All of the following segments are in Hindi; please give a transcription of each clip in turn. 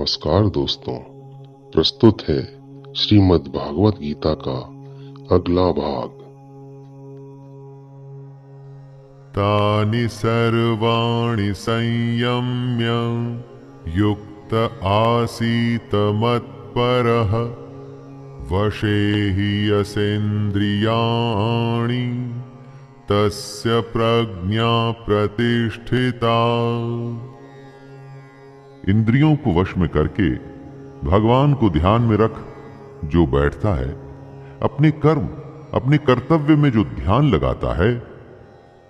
नमस्कार दोस्तों, प्रस्तुत है श्रीमद् भागवत गीता का अगला भाग। तानि सर्वाणि संयम्य युक्त आसीत मत्परः वशे हि यसेन्द्रियाणि तस्य प्रज्ञा प्रतिष्ठिता। इंद्रियों को वश में करके भगवान को ध्यान में रख जो बैठता है, अपने कर्म अपने कर्तव्य में जो ध्यान लगाता है,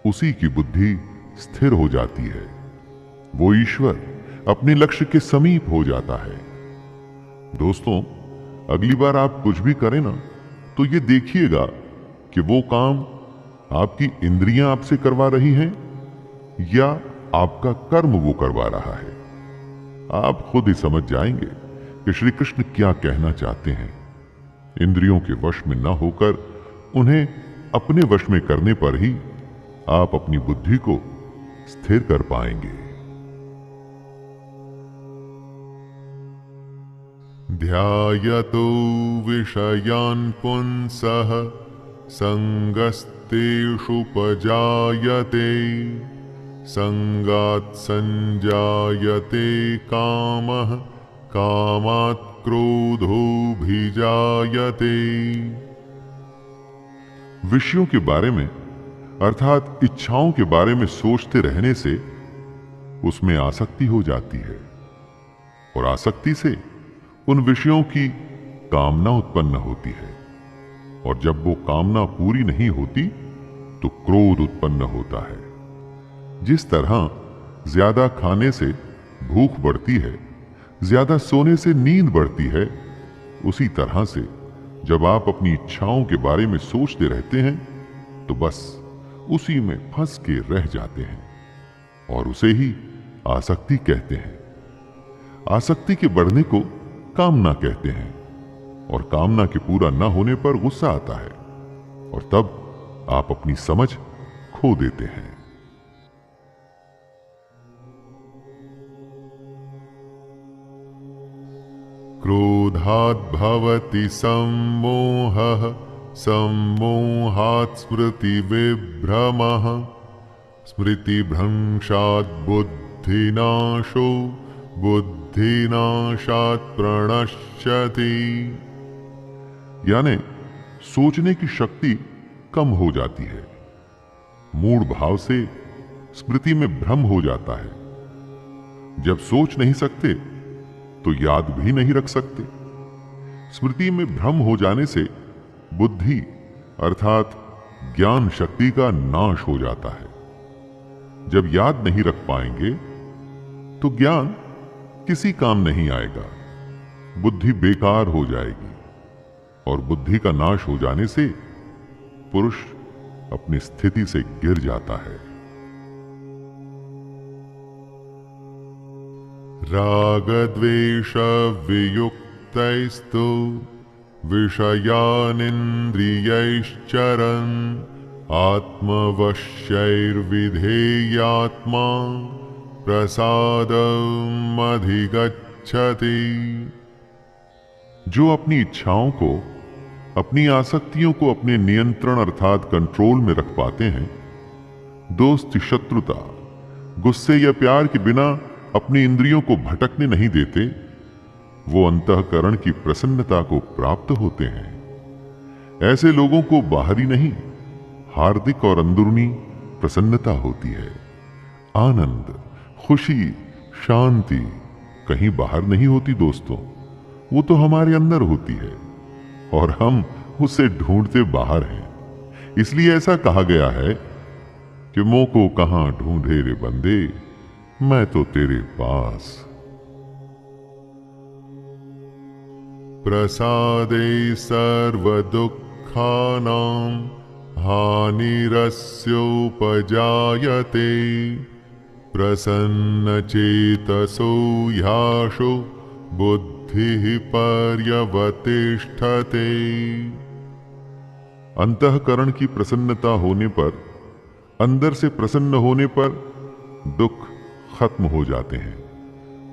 उसी की बुद्धि स्थिर हो जाती है। वो ईश्वर अपने लक्ष्य के समीप हो जाता है। दोस्तों, अगली बार आप कुछ भी करें ना, तो ये देखिएगा कि वो काम आपकी इंद्रियां आपसे करवा रही हैं या आपका कर्म वो करवा रहा है। आप खुद ही समझ जाएंगे कि श्री कृष्ण क्या कहना चाहते हैं। इंद्रियों के वश में न होकर उन्हें अपने वश में करने पर ही आप अपनी बुद्धि को स्थिर कर पाएंगे। ध्यायतो विषयान् पुंसः संगस्तेषुपजायते संगात् संजायते कामः कामात् क्रोधोऽभिजायते। विषयों के बारे में अर्थात इच्छाओं के बारे में सोचते रहने से उसमें आसक्ति हो जाती है और आसक्ति से उन विषयों की कामना उत्पन्न होती है, और जब वो कामना पूरी नहीं होती तो क्रोध उत्पन्न होता है। जिस तरह ज्यादा खाने से भूख बढ़ती है, ज्यादा सोने से नींद बढ़ती है, उसी तरह से जब आप अपनी इच्छाओं के बारे में सोचते रहते हैं तो बस उसी में फंस के रह जाते हैं, और उसे ही आसक्ति कहते हैं। आसक्ति के बढ़ने को कामना कहते हैं, और कामना के पूरा न होने पर गुस्सा आता है, और तब आप अपनी समझ खो देते हैं। क्रोधात् भवति सम्मोहः सम्मोहात् स्मृतिविभ्रमः स्मृतिभ्रंशात् बुद्धिनाशो बुद्धिनाशात् प्रणश्यति। यानी सोचने की शक्ति कम हो जाती है, मूढ़ भाव से स्मृति में भ्रम हो जाता है। जब सोच नहीं सकते तो याद भी नहीं रख सकते। स्मृति में भ्रम हो जाने से बुद्धि अर्थात ज्ञान शक्ति का नाश हो जाता है। जब याद नहीं रख पाएंगे तो ज्ञान किसी काम नहीं आएगा, बुद्धि बेकार हो जाएगी, और बुद्धि का नाश हो जाने से पुरुष अपनी स्थिति से गिर जाता है। राग द्वेष वियुक्तैस्तु विषयानिन्द्रियैश्चरन् आत्मवश्यैर्विधेयात्मा प्रसादमधिगच्छति। जो अपनी इच्छाओं को, अपनी आसक्तियों को अपने नियंत्रण अर्थात कंट्रोल में रख पाते हैं, दोस्ती शत्रुता गुस्से या प्यार के बिना अपनी इंद्रियों को भटकने नहीं देते, वो अंतःकरण की प्रसन्नता को प्राप्त होते हैं। ऐसे लोगों को बाहरी नहीं, हार्दिक और अंदरूनी प्रसन्नता होती है। आनंद, खुशी, शांति कहीं बाहर नहीं होती दोस्तों, वो तो हमारे अंदर होती है, और हम उसे ढूंढते बाहर हैं। इसलिए ऐसा कहा गया है कि मोह को कहां ढूंढे रे बंदे, मैं तो तेरे पास। प्रसादे सर्व दुःखानां हानिरस्योपजायते प्रसन्नचेतसो ह्याशो बुद्धिः पर्यवतिष्ठते। अंतःकरण की प्रसन्नता होने पर, अंदर से प्रसन्न होने पर दुख खत्म हो जाते हैं,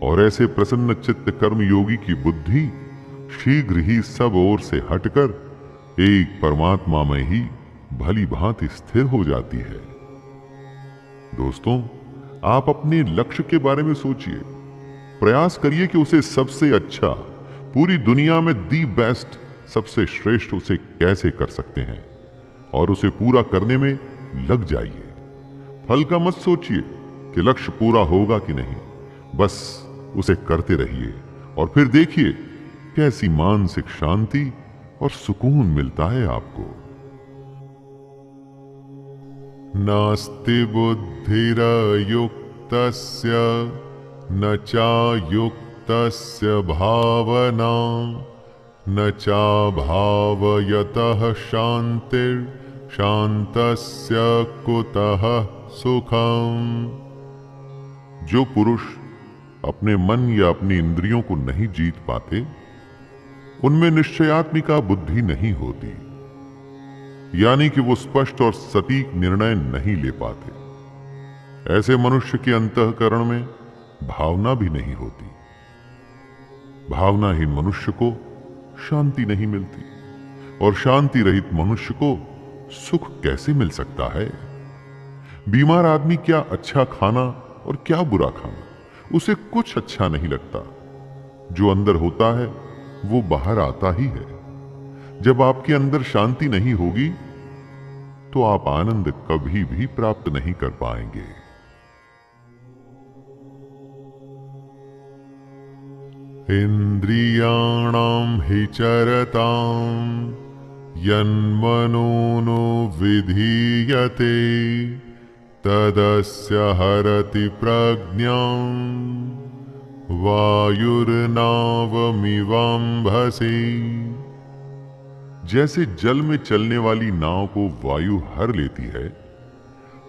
और ऐसे प्रसन्न चित्त कर्म योगी की बुद्धि शीघ्र ही सब ओर से हटकर एक परमात्मा में ही भली भांति स्थिर हो जाती है। दोस्तों, आप अपने लक्ष्य के बारे में सोचिए, प्रयास करिए कि उसे सबसे अच्छा, पूरी दुनिया में दी बेस्ट, सबसे श्रेष्ठ उसे कैसे कर सकते हैं और उसे पूरा करने में लग जाइए। फल का मत सोचिए कि लक्ष्य पूरा होगा कि नहीं, बस उसे करते रहिए और फिर देखिए कैसी मानसिक शांति और सुकून मिलता है आपको। नास्ति बुद्धिरयुक्तस्य न चायुक्तस्य भावना न चाभावयतः शांतिर्शान्तस्य कुतः सुखम। जो पुरुष अपने मन या अपनी इंद्रियों को नहीं जीत पाते, उनमें निश्चयात्मिका बुद्धि नहीं होती, यानी कि वो स्पष्ट और सटीक निर्णय नहीं ले पाते। ऐसे मनुष्य के अंतःकरण में भावना भी नहीं होती। भावनाहीन मनुष्य को शांति नहीं मिलती और शांति रहित मनुष्य को सुख कैसे मिल सकता है। बीमार आदमी क्या अच्छा खाना और क्या बुरा खाना, उसे कुछ अच्छा नहीं लगता। जो अंदर होता है वो बाहर आता ही है। जब आपके अंदर शांति नहीं होगी तो आप आनंद कभी भी प्राप्त नहीं कर पाएंगे। इंद्रियाणां हि चरतां यन्मनोनो विधीयते तदस्य हरति प्रज्ञां वायुर्नावमिवाम्भसे। जैसे जल में चलने वाली नाव को वायु हर लेती है,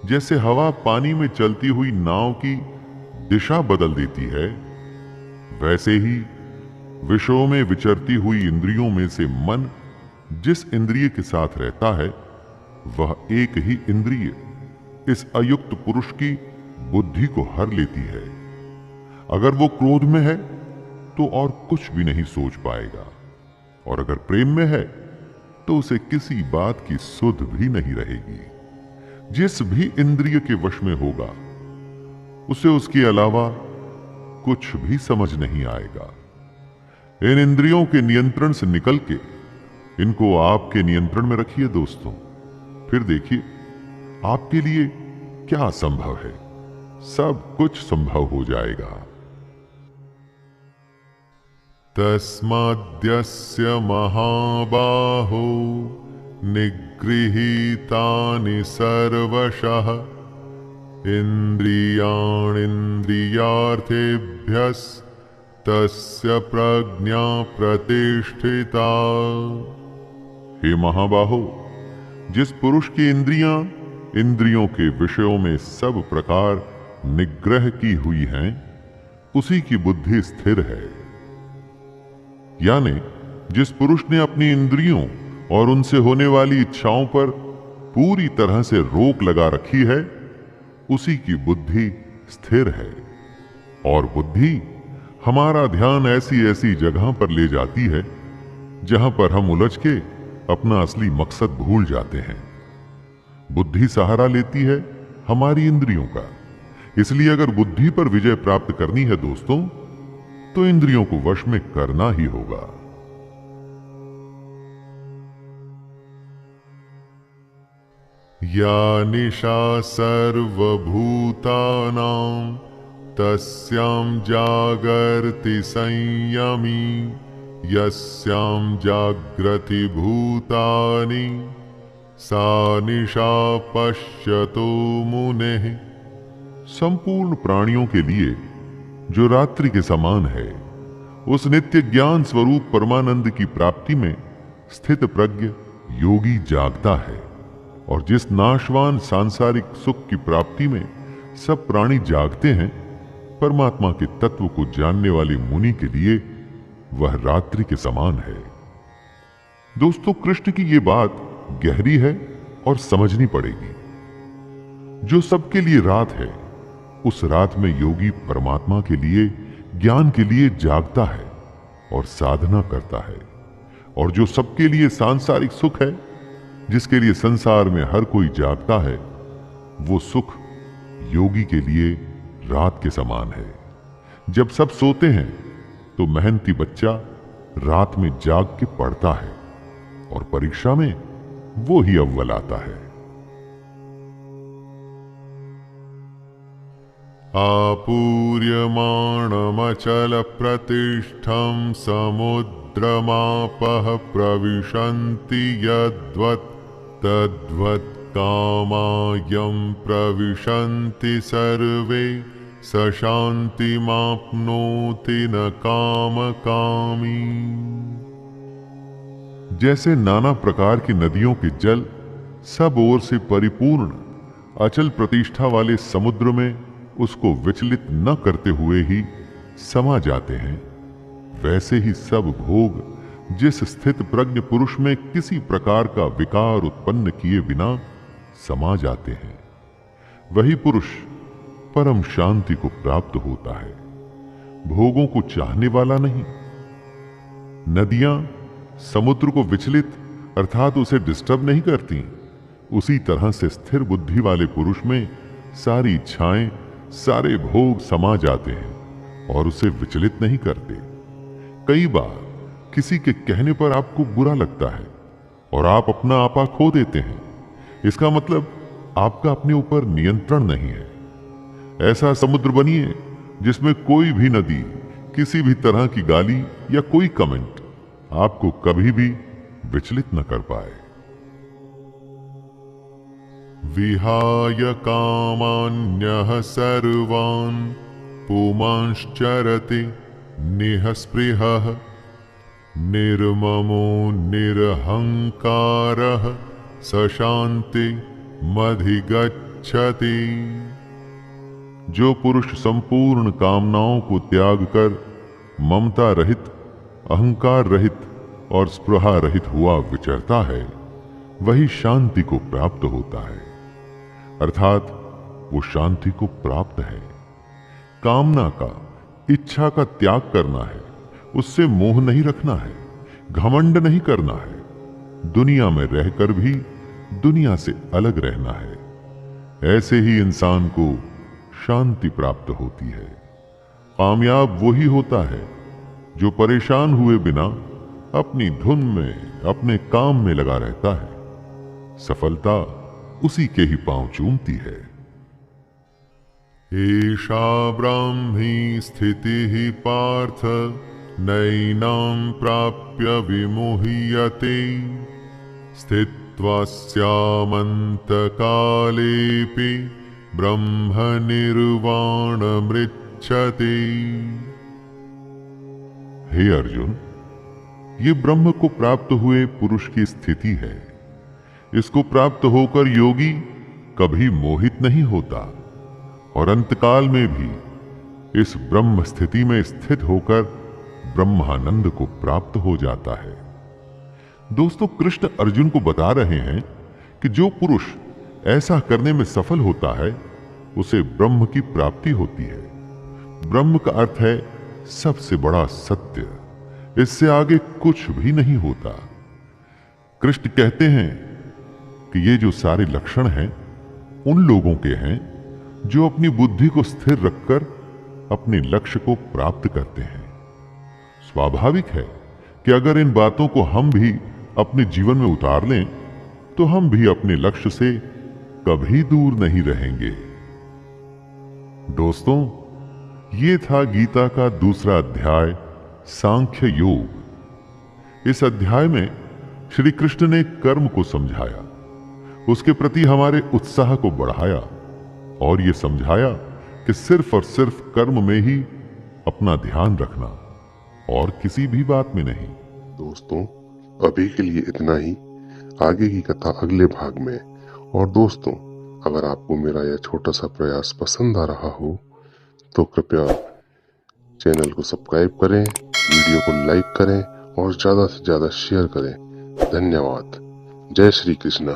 जैसे हवा पानी में चलती हुई नाव की दिशा बदल देती है, वैसे ही विषयों में विचरती हुई इंद्रियों में से मन जिस इंद्रिय के साथ रहता है, वह एक ही इंद्रिय इस अयुक्त पुरुष की बुद्धि को हर लेती है। अगर वो क्रोध में है तो और कुछ भी नहीं सोच पाएगा, और अगर प्रेम में है तो उसे किसी बात की सुध भी नहीं रहेगी। जिस भी इंद्रिय के वश में होगा, उसे उसके अलावा कुछ भी समझ नहीं आएगा। इन इंद्रियों के नियंत्रण से निकल के इनको आपके नियंत्रण में रखिए दोस्तों, फिर देखिए आपके लिए क्या संभव है। सब कुछ संभव हो जाएगा। तस्माद्यस्य महाबाहो निगृहीतानि सर्वशः इन्द्रियाणीन्द्रियार्थेभ्यस्तस्य प्रज्ञा प्रतिष्ठिता। हे महाबाहो, जिस पुरुष की इंद्रियां इंद्रियों के विषयों में सब प्रकार निग्रह की हुई हैं, उसी की बुद्धि स्थिर है। यानी जिस पुरुष ने अपनी इंद्रियों और उनसे होने वाली इच्छाओं पर पूरी तरह से रोक लगा रखी है, उसी की बुद्धि स्थिर है। और बुद्धि हमारा ध्यान ऐसी ऐसी जगह पर ले जाती है जहां पर हम उलझ के अपना असली मकसद भूल जाते हैं। बुद्धि सहारा लेती है हमारी इंद्रियों का। इसलिए अगर बुद्धि पर विजय प्राप्त करनी है दोस्तों, तो इंद्रियों को वश में करना ही होगा। या निशा सर्वभूतानां तस्यां जागर्ति संयमी यस्यां जाग्रति भूतानि सा निशा पश्यतो मुनेः। संपूर्ण प्राणियों के लिए जो रात्रि के समान है, उस नित्य ज्ञान स्वरूप परमानंद की प्राप्ति में स्थित प्रज्ञ योगी जागता है। और जिस नाशवान सांसारिक सुख की प्राप्ति में सब प्राणी जागते हैं, परमात्मा के तत्व को जानने वाले मुनि के लिए वह रात्रि के समान है। दोस्तों, कृष्ण की ये बात गहरी है और समझनी पड़ेगी। जो सबके लिए रात है, उस रात में योगी परमात्मा के लिए ज्ञान के लिए जागता है और साधना करता है, और जो सबके लिए सांसारिक सुख है, जिसके लिए संसार में हर कोई जागता है, वो सुख योगी के लिए रात के समान है। जब सब सोते हैं तो मेहनती बच्चा रात में जाग के पढ़ता है और परीक्षा में वो ही अव्वल आता है। आपूर्यमाणमचल प्रतिष्ठं समुद्रमापः प्रविशन्ति यद्वत् तद्वत् कामायं प्रविशन्ति सर्वे स शान्तिमाप्नोति न कामकामी। जैसे नाना प्रकार की नदियों के जल सब ओर से परिपूर्ण अचल प्रतिष्ठा वाले समुद्र में उसको विचलित न करते हुए ही समा जाते हैं, वैसे ही सब भोग जिस स्थित प्रज्ञ पुरुष में किसी प्रकार का विकार उत्पन्न किए बिना समा जाते हैं, वही पुरुष परम शांति को प्राप्त होता है, भोगों को चाहने वाला नहीं। नदियां समुद्र को विचलित अर्थात उसे डिस्टर्ब नहीं करती, उसी तरह से स्थिर बुद्धि वाले पुरुष में सारी इच्छाएं, सारे भोग समा जाते हैं और उसे विचलित नहीं करते। कई बार किसी के कहने पर आपको बुरा लगता है और आप अपना आपा खो देते हैं, इसका मतलब आपका अपने ऊपर नियंत्रण नहीं है। ऐसा समुद्र बनिए जिसमें कोई भी नदी किसी भी तरह की गाली या कोई कमेंट आपको कभी भी विचलित न कर पाए। विहाय कामान्यः सर्वान् पुमांश्चरति निःस्पृहः निर्ममो निरहंकारः स शान्तिमधिगच्छति। जो पुरुष संपूर्ण कामनाओं को त्याग कर ममता रहित, अहंकार रहित और स्पृहा रहित हुआ विचरता है, वही शांति को प्राप्त होता है, अर्थात वो शांति को प्राप्त है। कामना का, इच्छा का त्याग करना है, उससे मोह नहीं रखना है, घमंड नहीं करना है, दुनिया में रहकर भी दुनिया से अलग रहना है। ऐसे ही इंसान को शांति प्राप्त होती है। कामयाब वही होता है जो परेशान हुए बिना अपनी धुन में, अपने काम में लगा रहता है। सफलता उसी के ही पांव चूमती है। एषा ब्राह्मी स्थितिः पार्थ नैनां प्राप्य विमुह्यते स्थित्वा स्यामन्तकालेऽपि ब्रह्म निर्वाणमृच्छते। हे अर्जुन, ये ब्रह्म को प्राप्त हुए पुरुष की स्थिति है। इसको प्राप्त होकर योगी कभी मोहित नहीं होता और अंतकाल में भी इस ब्रह्म स्थिति में स्थित होकर ब्रह्मानंद को प्राप्त हो जाता है। दोस्तों, कृष्ण अर्जुन को बता रहे हैं कि जो पुरुष ऐसा करने में सफल होता है उसे ब्रह्म की प्राप्ति होती है। ब्रह्म का अर्थ है सबसे बड़ा सत्य, इससे आगे कुछ भी नहीं होता। कृष्ण कहते हैं कि ये जो सारे लक्षण हैं उन लोगों के हैं जो अपनी बुद्धि को स्थिर रखकर अपने लक्ष्य को प्राप्त करते हैं। स्वाभाविक है कि अगर इन बातों को हम भी अपने जीवन में उतार लें तो हम भी अपने लक्ष्य से कभी दूर नहीं रहेंगे। दोस्तों, ये था गीता का दूसरा अध्याय, सांख्य योग। इस अध्याय में श्री कृष्ण ने कर्म को समझाया, उसके प्रति हमारे उत्साह को बढ़ाया और ये समझाया कि सिर्फ और सिर्फ कर्म में ही अपना ध्यान रखना और किसी भी बात में नहीं। दोस्तों, अभी के लिए इतना ही। आगे की कथा अगले भाग में। और दोस्तों, अगर आपको मेरा यह छोटा सा प्रयास पसंद आ रहा हो तो कृपया चैनल को सब्सक्राइब करें, वीडियो को लाइक करें और ज्यादा से ज्यादा शेयर करें। धन्यवाद। जय श्री कृष्ण।